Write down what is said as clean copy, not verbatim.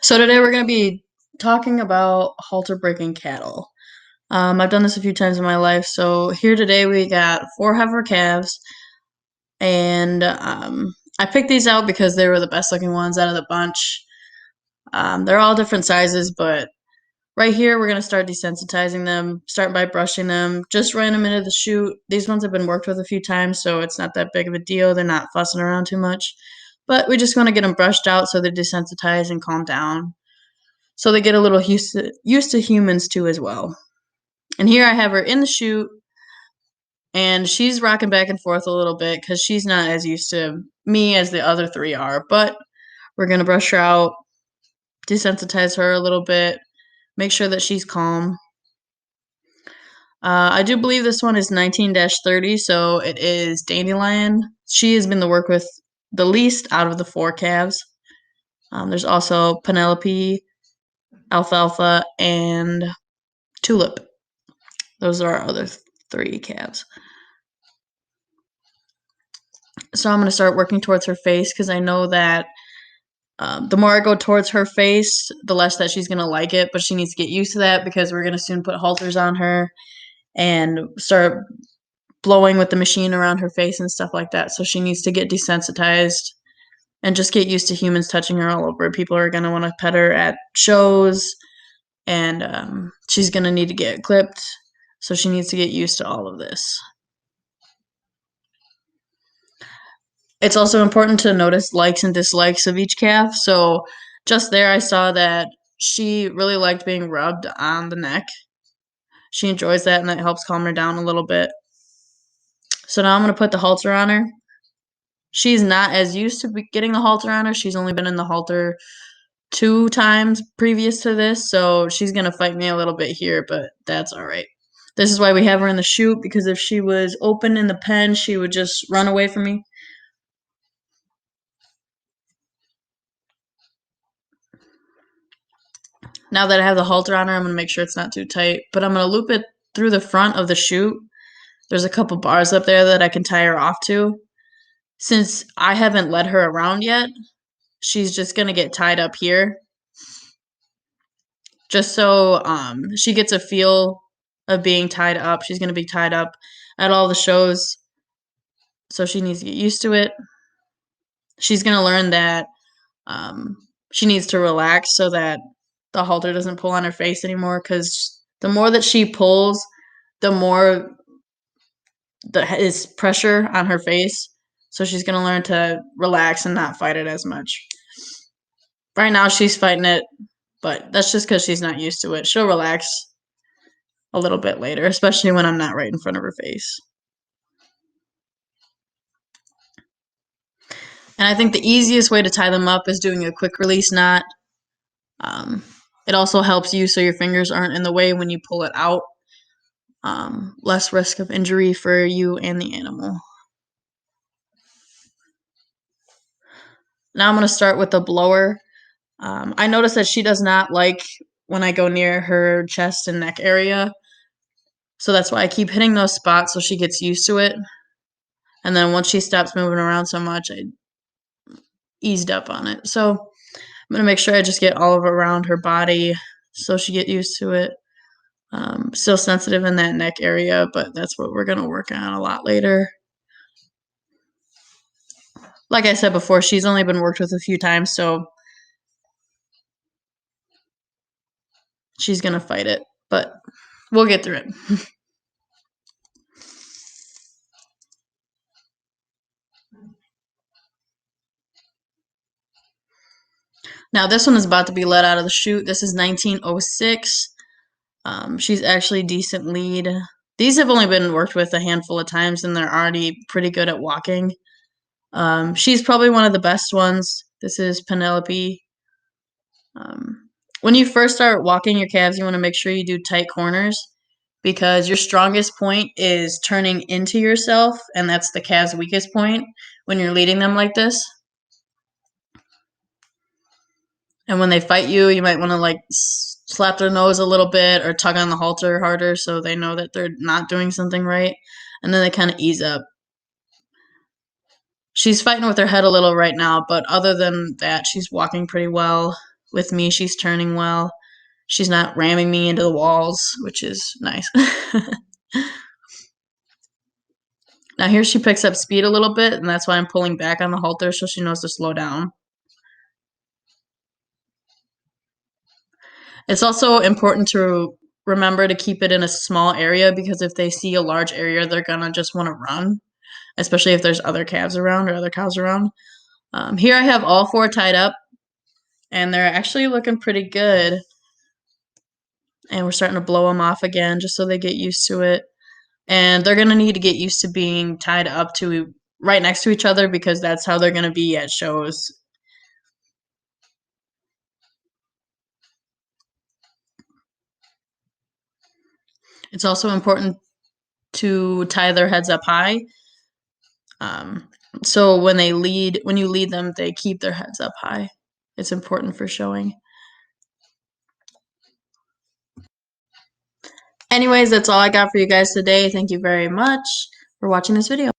So today we're going to be talking about halter breaking cattle. I've done this a few times in my life. So here today we got 4 heifer calves, and I picked these out because they were the best looking ones out of the bunch. They're all different sizes, but right here we're going to start desensitizing them, starting by brushing them, just running them into the chute. These ones have been worked with a few times, so it's not that big of a deal. They're not fussing around too much, but we just want to get them brushed out so they're desensitized and calm down. So they get a little used to humans too as well. And here I have her in the chute, and she's rocking back and forth a little bit because she's not as used to me as the other 3 are. But we're gonna brush her out, desensitize her a little bit, make sure that she's calm. I do believe this one is 19-30, so it is Dandelion. She has been the work with the least out of the 4 calves. There's also Penelope, Alfalfa, and Tulip. Those are our other 3 calves. So I'm going to start working towards her face because I know that the more I go towards her face, the less that she's going to like it. But she needs to get used to that because we're going to soon put halters on her and start blowing with the machine around her face and stuff like that. So she needs to get desensitized and just get used to humans touching her all over. People are going to want to pet her at shows, and she's going to need to get clipped. So she needs to get used to all of this. It's also important to notice likes and dislikes of each calf. So just there, I saw that she really liked being rubbed on the neck. She enjoys that, and that helps calm her down a little bit. So now I'm going to put the halter on her. She's not as used to getting the halter on her. She's only been in the halter 2 times previous to this, so she's going to fight me a little bit here, but that's all right. This is why we have her in the chute, because if she was open in the pen, she would just run away from me. Now that I have the halter on her, I'm going to make sure it's not too tight, but I'm going to loop it through the front of the chute. There's a couple bars up there that I can tie her off to. Since I haven't led her around yet, she's just going to get tied up here. Just so she gets a feel of being tied up. She's going to be tied up at all the shows, so she needs to get used to it. She's going to learn that she needs to relax so that the halter doesn't pull on her face anymore, because the more that she pulls, the more is pressure on her face. So she's going to learn to relax and not fight it as much. Right now she's fighting it, but that's just because she's not used to it. She'll relax a little bit later, especially when I'm not right in front of her face. And I think the easiest way to tie them up is doing a quick release knot. It also helps you so your fingers aren't in the way when you pull it out. Less risk of injury for you and the animal. Now I'm going to start with the blower. I notice that she does not like when I go near her chest and neck area. So that's why I keep hitting those spots so she gets used to it. And then once she stops moving around so much, I eased up on it. So I'm going to make sure I just get all of it around her body so she get used to it. Still sensitive in that neck area, but that's what we're going to work on a lot later. Like I said before, she's only been worked with a few times, so she's going to fight it, but we'll get through it. Now, this one is about to be let out of the chute. This is 1906. She's actually decent lead. These have only been worked with a handful of times, and they're already pretty good at walking. She's probably one of the best ones. This is Penelope. When you first start walking your calves, you want to make sure you do tight corners, because your strongest point is turning into yourself, and that's the calf's weakest point when you're leading them like this. And when they fight you, you might want to like slap their nose a little bit or tug on the halter harder so they know that they're not doing something right. And then they kind of ease up. She's fighting with her head a little right now, but other than that, she's walking pretty well. with me. She's turning well. She's not ramming me into the walls, which is nice. Now here she picks up speed a little bit, and that's why I'm pulling back on the halter so she knows to slow down. It's also important to remember to keep it in a small area because if they see a large area, they're gonna just want to run, especially if there's other calves around or other cows around. Here I have all 4 tied up, and they're actually looking pretty good. And we're starting to blow them off again just so they get used to it. And they're going to need to get used to being tied up to right next to each other because that's how they're going to be at shows. It's also important to tie their heads up high. So when you lead them, they keep their heads up high. It's important for showing. Anyways, that's all I got for you guys today. Thank you very much for watching this video.